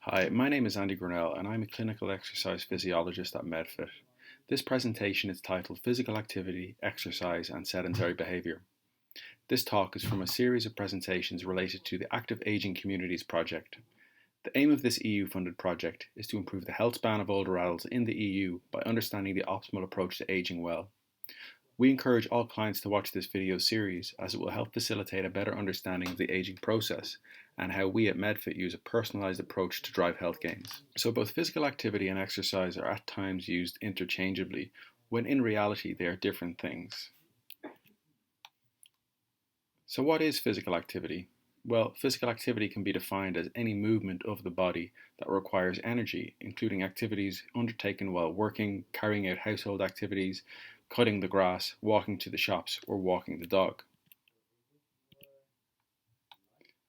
Hi, my name is Andy Grinnell and I'm a clinical exercise physiologist at MedFit. This presentation is titled Physical Activity, Exercise and Sedentary Behaviour. This talk is from a series of presentations related to the Active Aging Communities project. The aim of this EU-funded project is to improve the health span of older adults in the EU by understanding the optimal approach to aging well. We encourage all clients to watch this video series as it will help facilitate a better understanding of the aging process and how we at MedFit use a personalised approach to drive health gains. So both physical activity and exercise are at times used interchangeably, when in reality they are different things. So what is physical activity? Well, physical activity can be defined as any movement of the body that requires energy, including activities undertaken while working, carrying out household activities, cutting the grass, walking to the shops, or walking the dog.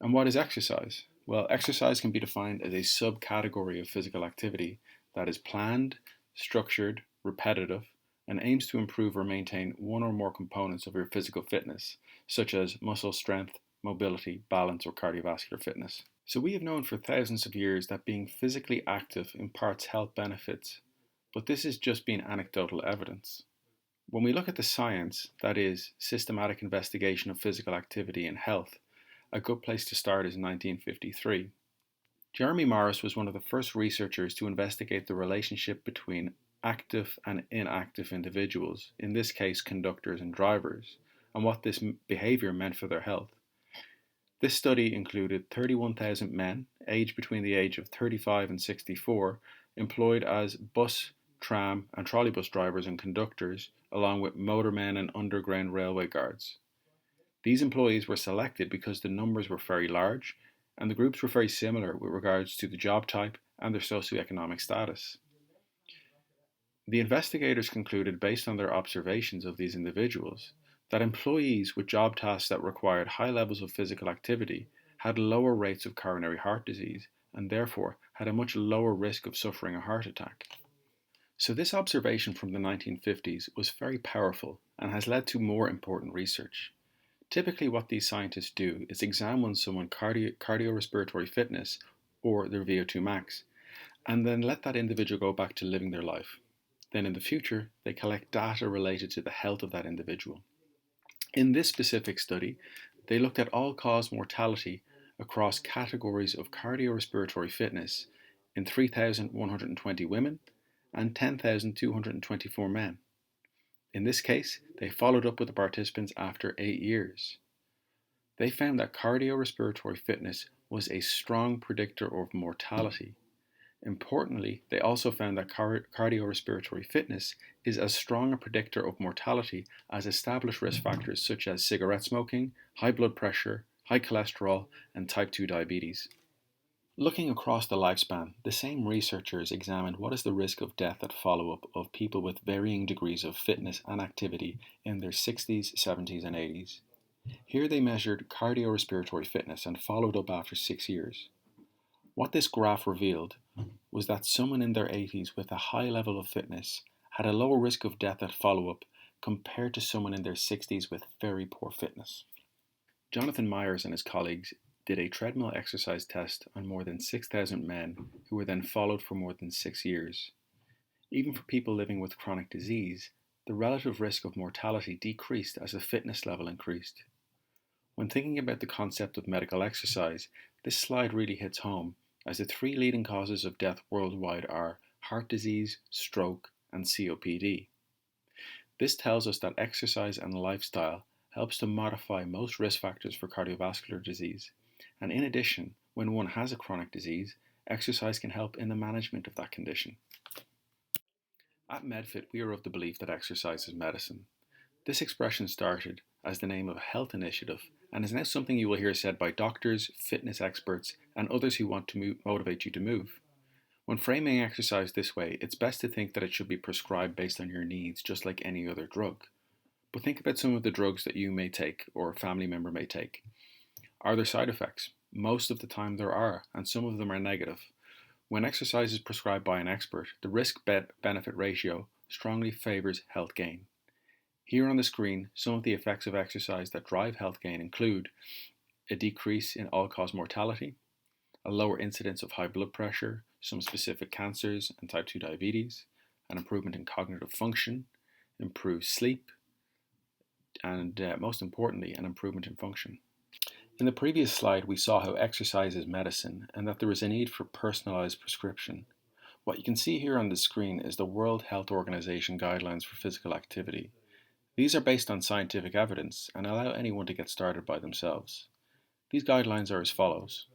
And what is exercise? Well, exercise can be defined as a subcategory of physical activity that is planned, structured, repetitive, and aims to improve or maintain one or more components of your physical fitness, such as muscle strength, mobility, balance, or cardiovascular fitness. So we have known for thousands of years that being physically active imparts health benefits, but this is just being anecdotal evidence. When we look at the science, that is, systematic investigation of physical activity and health, a good place to start is 1953. Jeremy Morris was one of the first researchers to investigate the relationship between active and inactive individuals, in this case conductors and drivers, and what this behaviour meant for their health. This study included 31,000 men, aged between the age of 35 and 64, employed as bus, tram and trolleybus drivers and conductors, along with motormen and underground railway guards. These employees were selected because the numbers were very large and the groups were very similar with regards to the job type and their socioeconomic status. The investigators concluded, based on their observations of these individuals, that employees with job tasks that required high levels of physical activity had lower rates of coronary heart disease and therefore had a much lower risk of suffering a heart attack. So this observation from the 1950s was very powerful and has led to more important research. Typically what these scientists do is examine someone's cardiorespiratory fitness, or their VO2 max, and then let that individual go back to living their life. Then in the future, they collect data related to the health of that individual. In this specific study, they looked at all-cause mortality across categories of cardiorespiratory fitness in 3,120 women and 10,224 men. In this case, they followed up with the participants after 8 years. They found that cardiorespiratory fitness was a strong predictor of mortality. Importantly, they also found that cardiorespiratory fitness is as strong a predictor of mortality as established risk factors such as cigarette smoking, high blood pressure, high cholesterol, and type 2 diabetes. Looking across the lifespan, the same researchers examined what is the risk of death at follow-up of people with varying degrees of fitness and activity in their 60s, 70s, and 80s. Here they measured cardiorespiratory fitness and followed up after 6 years. What this graph revealed was that someone in their 80s with a high level of fitness had a lower risk of death at follow-up compared to someone in their 60s with very poor fitness. Jonathan Myers and his colleagues did a treadmill exercise test on more than 6,000 men who were then followed for more than 6 years. Even for people living with chronic disease, the relative risk of mortality decreased as the fitness level increased. When thinking about the concept of medical exercise, this slide really hits home, as the 3 leading causes of death worldwide are heart disease, stroke, and COPD. This tells us that exercise and lifestyle helps to modify most risk factors for cardiovascular disease. And in addition, when one has a chronic disease, exercise can help in the management of that condition. At MedFit, we are of the belief that exercise is medicine. This expression started as the name of a health initiative and is now something you will hear said by doctors, fitness experts, and others who want to motivate you to move. When framing exercise this way, it's best to think that it should be prescribed based on your needs, just like any other drug. But think about some of the drugs that you may take or a family member may take. Are there side effects? Most of the time there are, and some of them are negative. When exercise is prescribed by an expert, the risk-benefit ratio strongly favours health gain. Here on the screen, some of the effects of exercise that drive health gain include a decrease in all-cause mortality, a lower incidence of high blood pressure, some specific cancers, and type 2 diabetes, an improvement in cognitive function, improved sleep, and most importantly, an improvement in function. In the previous slide, we saw how exercise is medicine and that there is a need for personalized prescription. What you can see here on the screen is the World Health Organization guidelines for physical activity. These are based on scientific evidence and allow anyone to get started by themselves. These guidelines are as follows.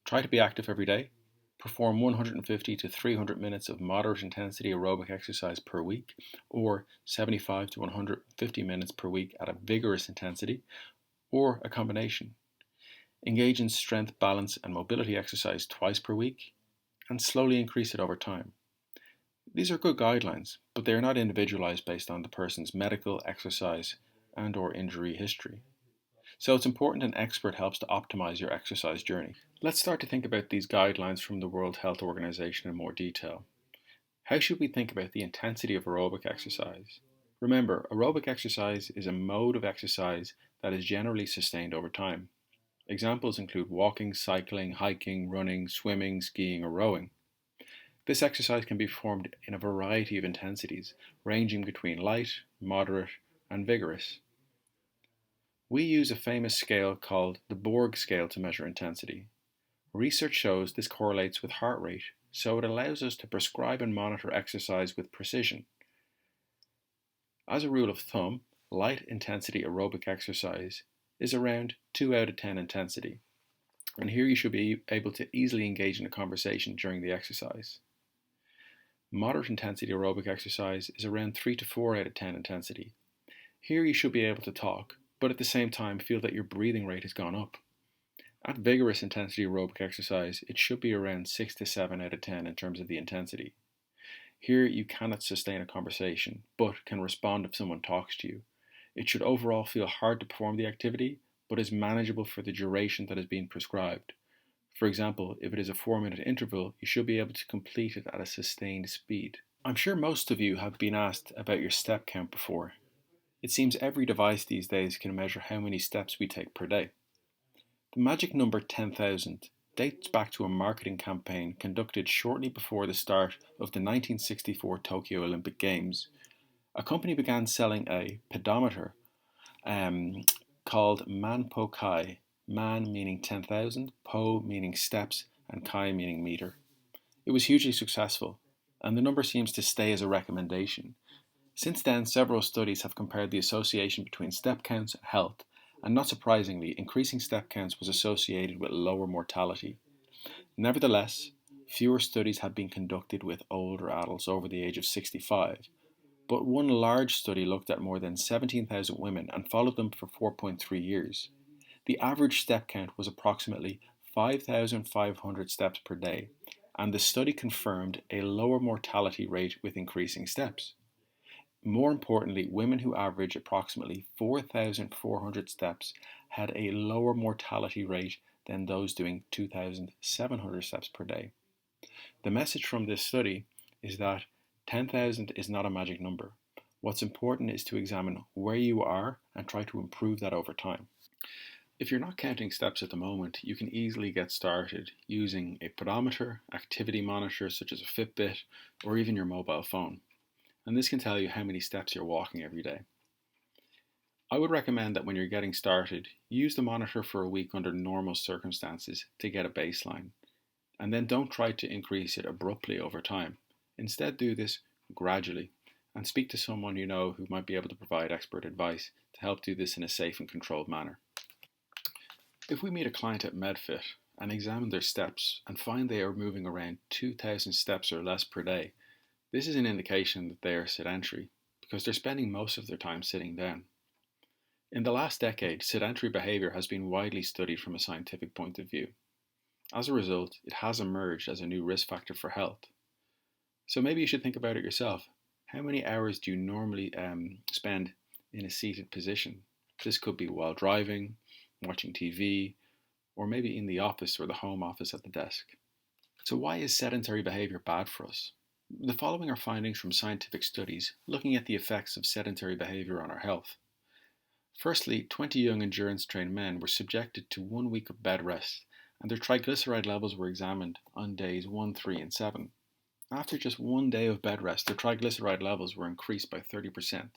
Try to be active every day. Perform 150 to 300 minutes of moderate intensity aerobic exercise per week, or 75 to 150 minutes per week at a vigorous intensity, or a combination. Engage in strength, balance, and mobility exercise twice per week, and slowly increase it over time. These are good guidelines, but they are not individualized based on the person's medical, exercise, and/or injury history. So it's important an expert helps to optimize your exercise journey. Let's start to think about these guidelines from the World Health Organization in more detail. How should we think about the intensity of aerobic exercise? Remember, aerobic exercise is a mode of exercise that is generally sustained over time. Examples include walking, cycling, hiking, running, swimming, skiing, or rowing. This exercise can be performed in a variety of intensities, ranging between light, moderate, and vigorous. We use a famous scale called the Borg scale to measure intensity. Research shows this correlates with heart rate, so it allows us to prescribe and monitor exercise with precision. As a rule of thumb, light intensity aerobic exercise is around 2 out of 10 intensity, and here you should be able to easily engage in a conversation during the exercise. Moderate intensity aerobic exercise is around 3 to 4 out of 10 intensity. Here you should be able to talk, but at the same time feel that your breathing rate has gone up. At vigorous intensity aerobic exercise, it should be around 6 to 7 out of 10 in terms of the intensity. Here you cannot sustain a conversation, but can respond if someone talks to you. It should overall feel hard to perform the activity, but is manageable for the duration that is being prescribed. For example, if it is a 4-minute interval, you should be able to complete it at a sustained speed. I'm sure most of you have been asked about your step count before. It seems every device these days can measure how many steps we take per day. The magic number 10,000 dates back to a marketing campaign conducted shortly before the start of the 1964 Tokyo Olympic Games. A company began selling a pedometer called Man-po Kai, man meaning 10,000, po meaning steps, and kai meaning meter. It was hugely successful, and the number seems to stay as a recommendation. Since then, several studies have compared the association between step counts and health, and not surprisingly, increasing step counts was associated with lower mortality. Nevertheless, fewer studies have been conducted with older adults over the age of 65, but one large study looked at more than 17,000 women and followed them for 4.3 years. The average step count was approximately 5,500 steps per day, and the study confirmed a lower mortality rate with increasing steps. More importantly, women who average approximately 4,400 steps had a lower mortality rate than those doing 2,700 steps per day. The message from this study is that 10,000 is not a magic number. What's important is to examine where you are and try to improve that over time. If you're not counting steps at the moment, you can easily get started using a pedometer, activity monitor such as a Fitbit, or even your mobile phone. And this can tell you how many steps you're walking every day. I would recommend that when you're getting started, use the monitor for a week under normal circumstances to get a baseline, and then don't try to increase it abruptly over time. Instead, do this gradually and speak to someone you know who might be able to provide expert advice to help do this in a safe and controlled manner. If we meet a client at MedFit and examine their steps and find they are moving around 2,000 steps or less per day, this is an indication that they are sedentary because they're spending most of their time sitting down. In the last decade, sedentary behaviour has been widely studied from a scientific point of view. As a result, it has emerged as a new risk factor for health. So maybe you should think about it yourself. How many hours do you normally spend in a seated position? This could be while driving, watching TV, or maybe in the office or the home office at the desk. So why is sedentary behaviour bad for us? The following are findings from scientific studies looking at the effects of sedentary behaviour on our health. Firstly, 20 young endurance trained men were subjected to 1 week of bed rest and their triglyceride levels were examined on days 1, 3, and 7. After just one day of bed rest, their triglyceride levels were increased by 30%.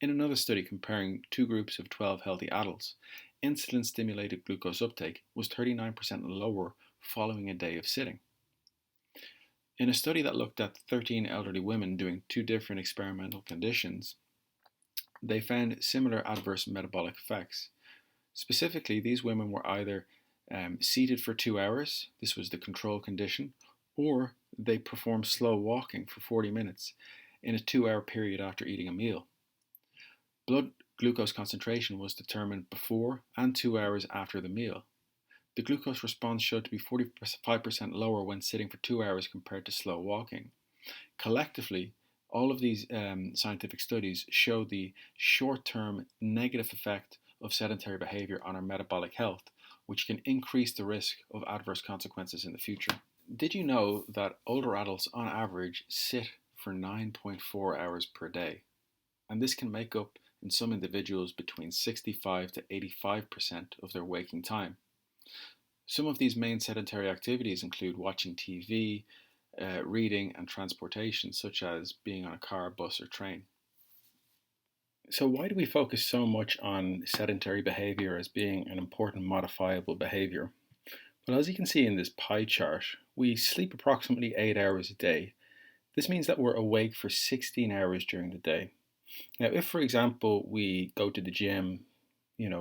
In another study comparing two groups of 12 healthy adults, insulin stimulated glucose uptake was 39% lower following a day of sitting. In a study that looked at 13 elderly women doing two different experimental conditions, they found similar adverse metabolic effects. Specifically, these women were either seated for 2 hours, this was the control condition, or they performed slow walking for 40 minutes in a 2-hour period after eating a meal. Blood glucose concentration was determined before and 2 hours after the meal. The glucose response showed to be 45% lower when sitting for 2 hours compared to slow walking. Collectively, all of these scientific studies show the short-term negative effect of sedentary behaviour on our metabolic health, which can increase the risk of adverse consequences in the future. Did you know that older adults on average sit for 9.4 hours per day? And this can make up in some individuals between 65 to 85% of their waking time. Some of these main sedentary activities include watching TV, reading, and transportation, such as being on a car, bus, or train. So why do we focus so much on sedentary behaviour as being an important modifiable behaviour? Well, as you can see in this pie chart, we sleep approximately 8 hours a day. This means that we're awake for 16 hours during the day. Now, if, for example, we go to the gym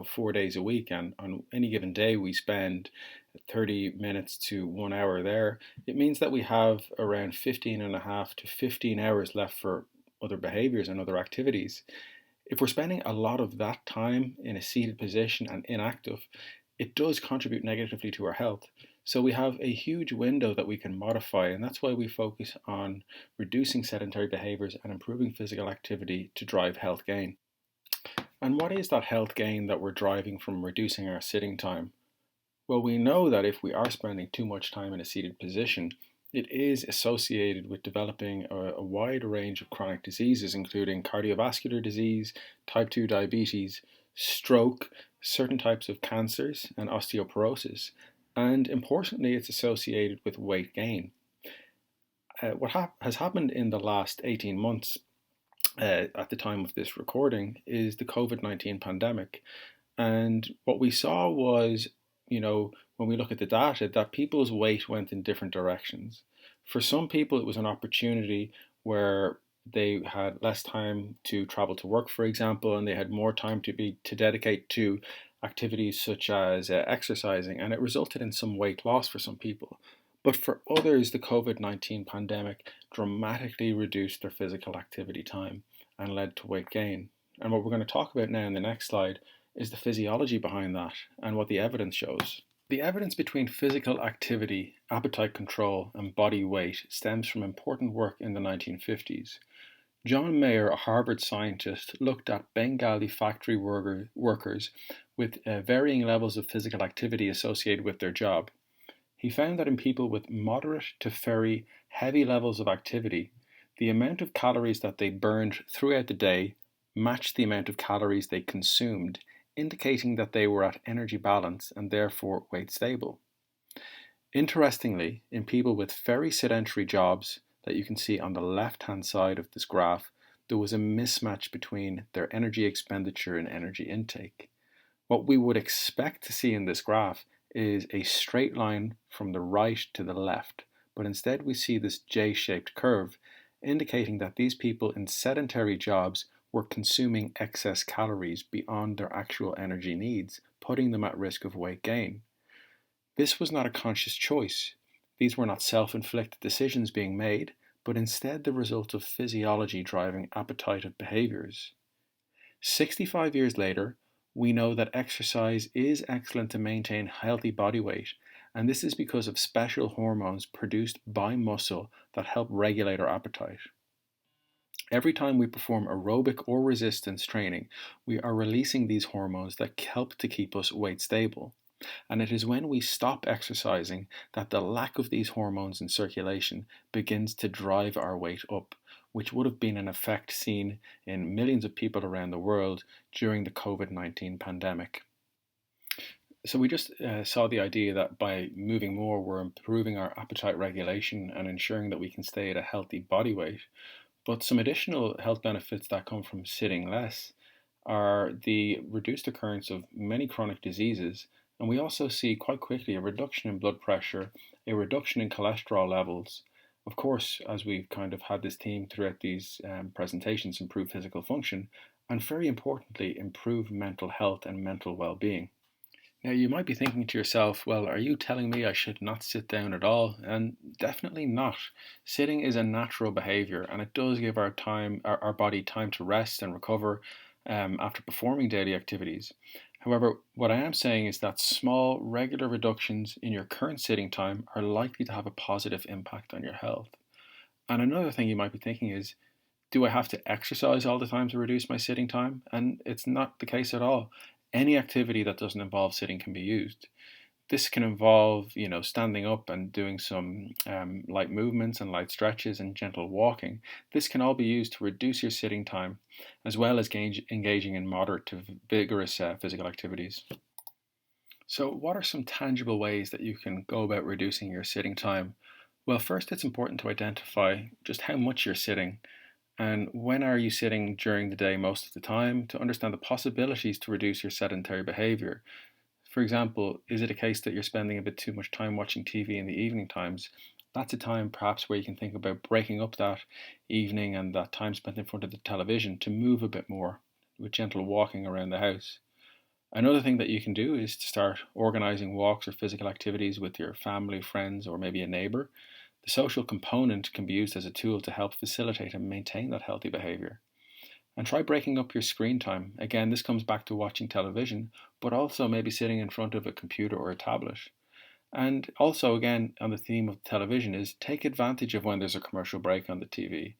4 days a week, and on any given day we spend 30 minutes to 1 hour there, it means that we have around 15 and a half to 15 hours left for other behaviors and other activities. If we're spending a lot of that time in a seated position and inactive, it does contribute negatively to our health. So we have a huge window that we can modify, and that's why we focus on reducing sedentary behaviors and improving physical activity to drive health gain. And what is that health gain that we're driving from reducing our sitting time? Well, we know that if we are spending too much time in a seated position, it is associated with developing a wide range of chronic diseases, including cardiovascular disease, type 2 diabetes, stroke, certain types of cancers, and osteoporosis. And importantly, it's associated with weight gain. What has happened in the last 18 months at the time of this recording is the COVID-19 pandemic. And what we saw was, when we look at the data, that people's weight went in different directions. For some people, it was an opportunity where they had less time to travel to work, for example, and they had more time to dedicate to activities such as exercising, and it resulted in some weight loss for some people. But for others, the COVID-19 pandemic dramatically reduced their physical activity time and led to weight gain. And what we're going to talk about now in the next slide is the physiology behind that and what the evidence shows. The evidence between physical activity, appetite control, and body weight stems from important work in the 1950s. John Mayer, a Harvard scientist, looked at Bengali factory workers with varying levels of physical activity associated with their job. He found that in people with moderate to very heavy levels of activity, the amount of calories that they burned throughout the day matched the amount of calories they consumed, indicating that they were at energy balance and therefore weight stable. Interestingly, in people with very sedentary jobs that you can see on the left-hand side of this graph, there was a mismatch between their energy expenditure and energy intake. What we would expect to see in this graph is a straight line from the right to the left, but instead we see this J-shaped curve, indicating that these people in sedentary jobs were consuming excess calories beyond their actual energy needs, putting them at risk of weight gain. This was not a conscious choice. These were not self-inflicted decisions being made, but instead the result of physiology driving appetitive behaviors. 65 years later, we know that exercise is excellent to maintain healthy body weight, and this is because of special hormones produced by muscle that help regulate our appetite. Every time we perform aerobic or resistance training, we are releasing these hormones that help to keep us weight stable. And it is when we stop exercising that the lack of these hormones in circulation begins to drive our weight up, which would have been an effect seen in millions of people around the world during the COVID-19 pandemic. So we just saw the idea that by moving more, we're improving our appetite regulation and ensuring that we can stay at a healthy body weight. But some additional health benefits that come from sitting less are the reduced occurrence of many chronic diseases, and we also see quite quickly a reduction in blood pressure, a reduction in cholesterol levels. Of course, as we've kind of had this theme throughout these presentations, improve physical function, and very importantly, improve mental health and mental well being. Now, you might be thinking to yourself, well, are you telling me I should not sit down at all? And definitely not. Sitting is a natural behavior and it does give our body time to rest and recover after performing daily activities. However, what I am saying is that small, regular reductions in your current sitting time are likely to have a positive impact on your health. And another thing you might be thinking is, do I have to exercise all the time to reduce my sitting time? And it's not the case at all. Any activity that doesn't involve sitting can be used. This can involve, standing up and doing some light movements and light stretches and gentle walking. This can all be used to reduce your sitting time, as well as engaging in moderate to vigorous physical activities. So, what are some tangible ways that you can go about reducing your sitting time? Well, first, it's important to identify just how much you're sitting and when are you sitting during the day most of the time to understand the possibilities to reduce your sedentary behavior. For example, is it a case that you're spending a bit too much time watching TV in the evening times? That's a time perhaps where you can think about breaking up that evening and that time spent in front of the television to move a bit more with gentle walking around the house. Another thing that you can do is to start organizing walks or physical activities with your family, friends, or maybe a neighbor. The social component can be used as a tool to help facilitate and maintain that healthy behavior. And try breaking up your screen time. Again, this comes back to watching television, but also maybe sitting in front of a computer or a tablet. And also, again, on the theme of television, is take advantage of when there's a commercial break on the TV.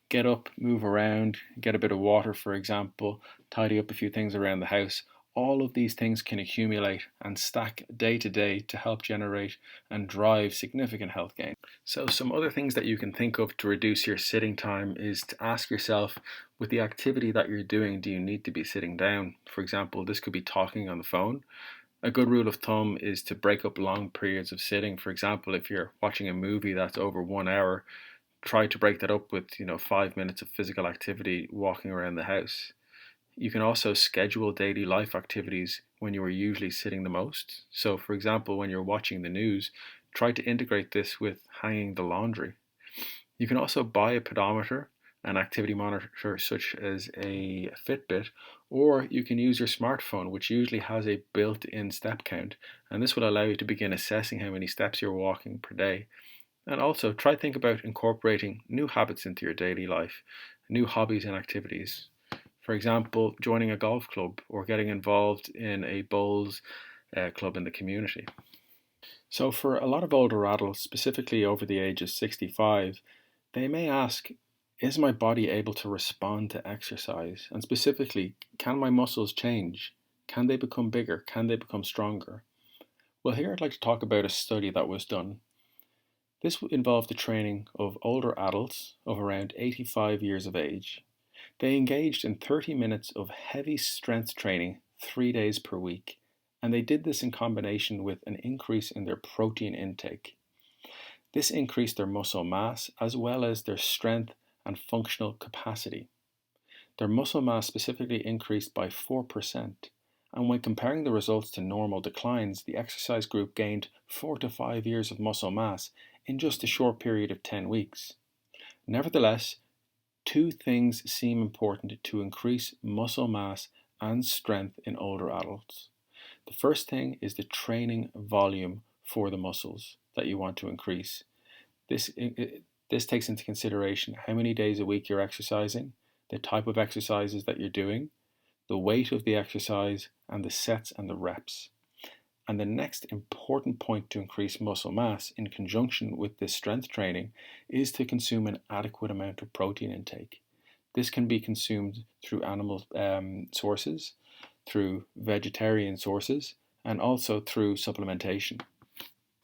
Get up, move around, get a bit of water, for example, tidy up a few things around the house. All of these things can accumulate and stack day to day to help generate and drive significant health gain. So, some other things that you can think of to reduce your sitting time is to ask yourself, with the activity that you're doing, do you need to be sitting down? For example, this could be talking on the phone. A good rule of thumb is to break up long periods of sitting. For example, if you're watching a movie that's over 1 hour, try to break that up with 5 minutes of physical activity walking around the house. You can also schedule daily life activities when you are usually sitting the most. So, for example, when you're watching the news, try to integrate this with hanging the laundry. You can also buy a pedometer, an activity monitor such as a Fitbit, or you can use your smartphone, which usually has a built in step count, and this will allow you to begin assessing how many steps you're walking per day. And also try to think about incorporating new habits into your daily life, new hobbies and activities. For example, joining a golf club or getting involved in a bowls club in the community. So, for a lot of older adults, specifically over the age of 65, they may ask, is my body able to respond to exercise? And specifically, can my muscles change? Can they become bigger? Can they become stronger? Well, here I'd like to talk about a study that was done. This involved the training of older adults of around 85 years of age. They engaged in 30 minutes of heavy strength training 3 days per week, and they did this in combination with an increase in their protein intake. This increased their muscle mass as well as their strength and functional capacity. Their muscle mass specifically increased by 4%, and when comparing the results to normal declines, the exercise group gained 4 to 5 years of muscle mass in just a short period of 10 weeks. Nevertheless, two things seem important to increase muscle mass and strength in older adults. The first thing is the training volume for the muscles that you want to increase. This takes into consideration how many days a week you're exercising, the type of exercises that you're doing, the weight of the exercise, and the sets and the reps. And the next important point to increase muscle mass in conjunction with this strength training is to consume an adequate amount of protein intake. This can be consumed through animal sources, through vegetarian sources, and also through supplementation.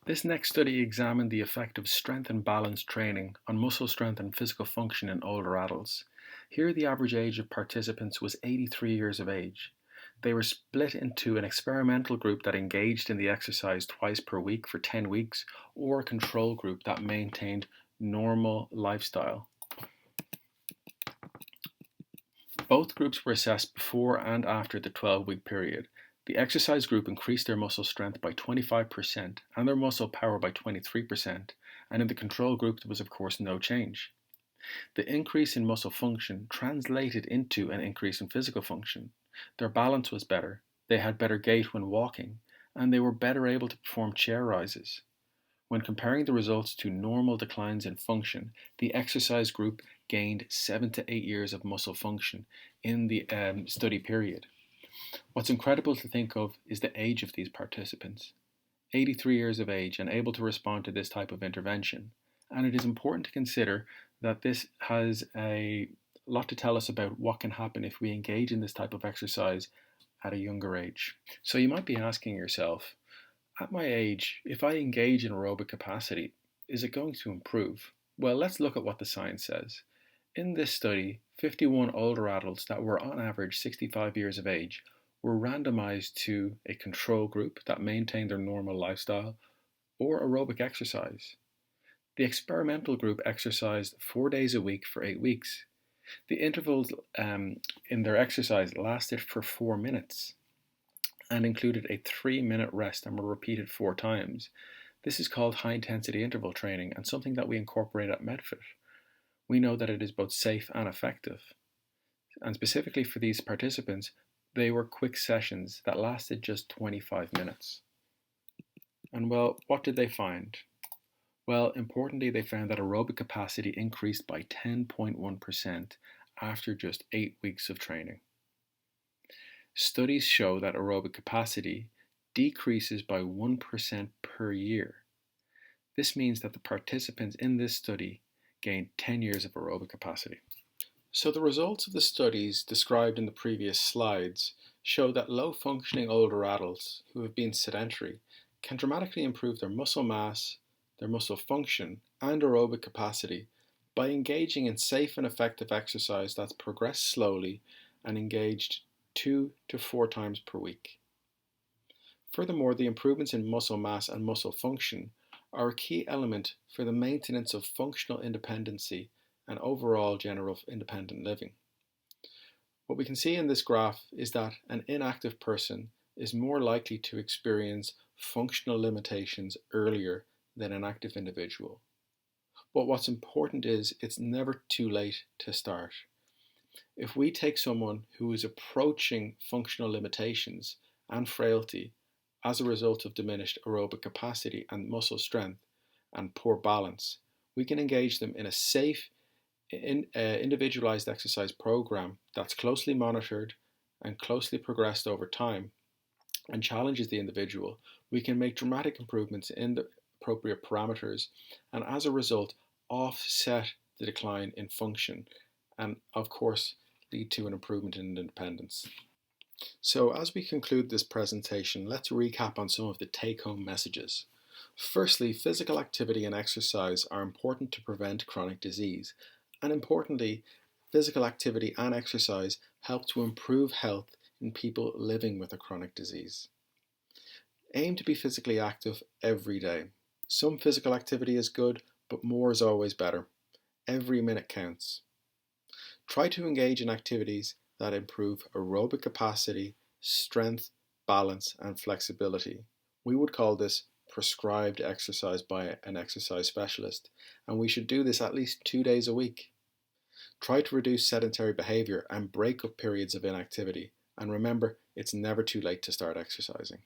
This next study examined the effect of strength and balance training on muscle strength and physical function in older adults. Here, the average age of participants was 83 years of age. They were split into an experimental group that engaged in the exercise twice per week for 10 weeks, or a control group that maintained normal lifestyle. Both groups were assessed before and after the 12-week period. The exercise group increased their muscle strength by 25% and their muscle power by 23%, and in the control group there was of course no change. The increase in muscle function translated into an increase in physical function. Their balance was better, they had better gait when walking, and they were better able to perform chair rises. When comparing the results to normal declines in function, the exercise group gained 7 to 8 years of muscle function in the study period. What's incredible to think of is the age of these participants. 83 years of age and able to respond to this type of intervention. And it is important to consider that this has a lot to tell us about what can happen if we engage in this type of exercise at a younger age. So you might be asking yourself, at my age, if I engage in aerobic capacity, is it going to improve? Well, let's look at what the science says. In this study, 51 older adults that were on average 65 years of age were randomized to a control group that maintained their normal lifestyle or aerobic exercise. The experimental group exercised 4 days a week for 8 weeks. The intervals in their exercise lasted for 4 minutes and included a 3-minute rest and were repeated 4 times. This is called high intensity interval training and something that we incorporate at MedFit. We know that it is both safe and effective. And specifically for these participants, they were quick sessions that lasted just 25 minutes. And well, what did they find? Well, importantly, they found that aerobic capacity increased by 10.1% after just 8 weeks of training. Studies show that aerobic capacity decreases by 1% per year. This means that the participants in this study gained 10 years of aerobic capacity. So the results of the studies described in the previous slides show that low-functioning older adults who have been sedentary can dramatically improve their muscle mass, their muscle function, and aerobic capacity by engaging in safe and effective exercise that's progressed slowly and engaged 2 to 4 times per week. Furthermore, the improvements in muscle mass and muscle function are a key element for the maintenance of functional independency and overall general independent living. What we can see in this graph is that an inactive person is more likely to experience functional limitations earlier than an active individual. But what's important is it's never too late to start. If we take someone who is approaching functional limitations and frailty as a result of diminished aerobic capacity and muscle strength and poor balance, we can engage them in a safe, individualized exercise program that's closely monitored and closely progressed over time and challenges the individual. We can make dramatic improvements in the appropriate parameters and as a result offset the decline in function and of course lead to an improvement in independence. So as we conclude this presentation, let's recap on some of the take-home messages. Firstly, physical activity and exercise are important to prevent chronic disease, and importantly, physical activity and exercise help to improve health in people living with a chronic disease. Aim to be physically active every day. Some physical activity is good, but more is always better. Every minute counts. Try to engage in activities that improve aerobic capacity, strength, balance, and flexibility. We would call this prescribed exercise by an exercise specialist, and we should do this at least 2 days a week. Try to reduce sedentary behaviour and break up periods of inactivity, and remember, it's never too late to start exercising.